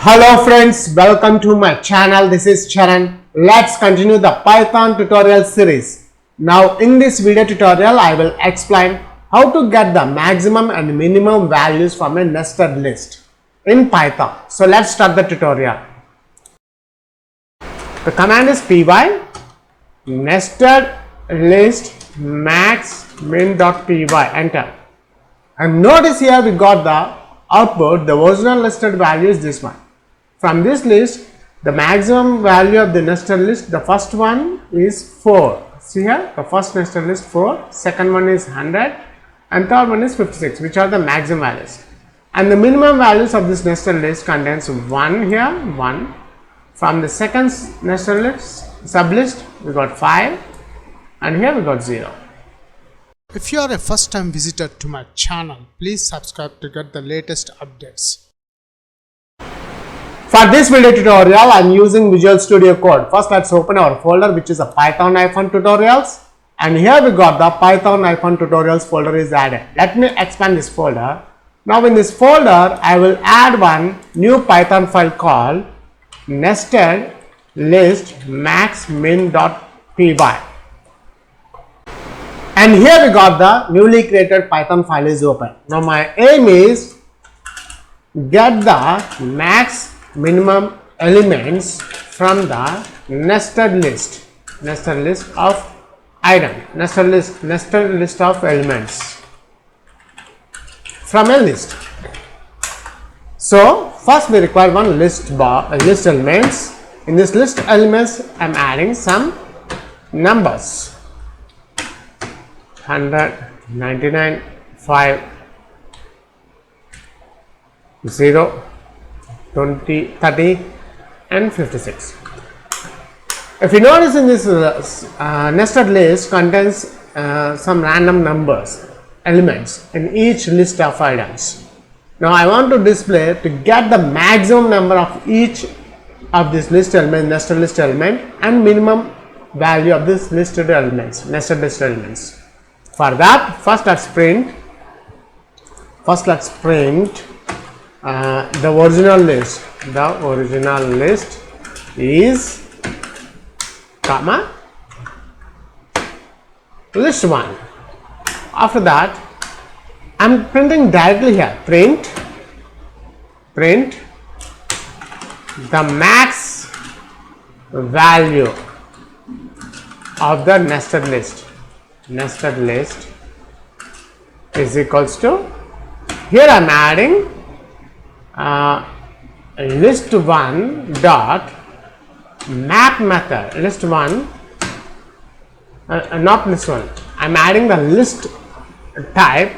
Hello friends, welcome to my channel. This is Charan. Let's continue the Python tutorial series. Now in this video tutorial, I will explain how to get the maximum and minimum values from a nested list in Python. So let's start the tutorial. The command is py nested list max min.py, enter. And notice here we got the output. The original listed value is this one. From this list, the maximum value of the nested list, the first one is 4. See here, the first nested list 4, second one is 100 and third one is 56, which are the maximum values. And the minimum values of this nested list contains 1 here, 1. From the second nested list, sublist, we got 5 and here we got 0. If you are a first time visitor to my channel, please subscribe to get the latest updates. For this video tutorial, I am using Visual Studio Code. First, let's open our folder, which is a Python-tutorials, and here we got the Python-tutorials folder is added. Let me expand this folder. Now in this folder, I will add one new Python file called nested list max min.py. And here we got the newly created Python file is open. Now my aim is get the max minimum elements from the nested list of item, nested list of elements from a list. So first we require one list elements. In this list elements, I am adding some numbers: 100, 99, 5, 0, 20, 30 and 56. If you notice in this nested list contains some random numbers, elements in each list of items. Now I want to display to get the maximum number of each of this list element, nested list element, and minimum value of this listed elements, nested list elements. For that, first let's print the original list. The original list is comma list 1. After that, I am printing directly here. Print the max value of the nested list. Nested list is equals to, here I am adding list1 dot map method. List1 not list1, I am adding the list type.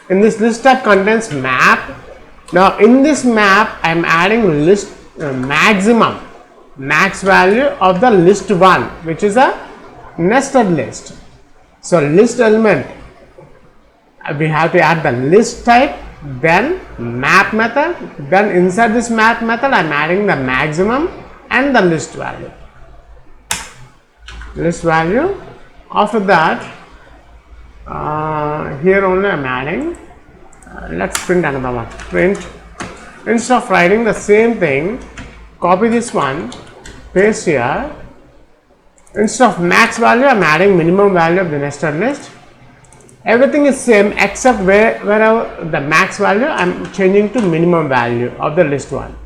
In this list type contains map. Now in this map I am adding list max value of the list1, which is a nested list. So list element, we have to add the list type, then map method, then inside this map method I am adding the maximum and the list value. After that, here only I am adding, let's print another one. Print, instead of writing the same thing, copy this one, paste here. Instead of max value, I am adding minimum value of the nested list. Everything is same except wherever the max value, I am changing to minimum value of the list 1.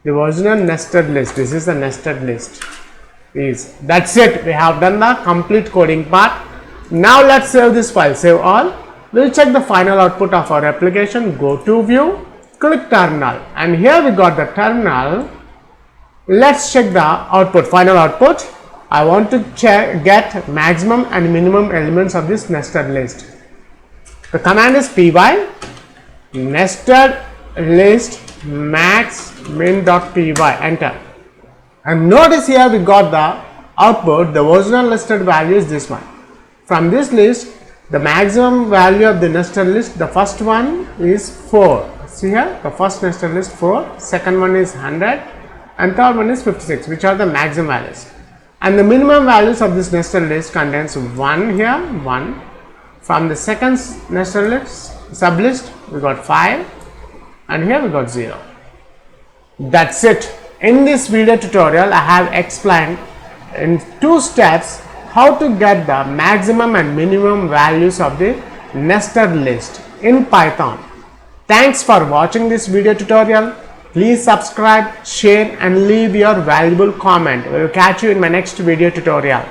The original nested list, this is the nested list. That's it. We have done the complete coding part. Now let's save this file. Save all. We'll check the final output of our application. Go to view, click terminal, and here we got the terminal. Let's check the output, final output. I want to get maximum and minimum elements of this nested list. The command is py nested list max min.py, enter. And notice here we got the output. The original listed value is this one. From this list, the maximum value of the nested list, the first one is 4. See here, the first nested list 4, second one is 100 and third one is 56, which are the maximum values. And the minimum values of this nested list contains 1 here, 1. From the second nested list, sublist, we got 5 and here we got 0. That's it. In this video tutorial, I have explained in 2 steps how to get the maximum and minimum values of the nested list in Python. Thanks for watching this video tutorial. Please subscribe, share and leave your valuable comment. We will catch you in my next video tutorial.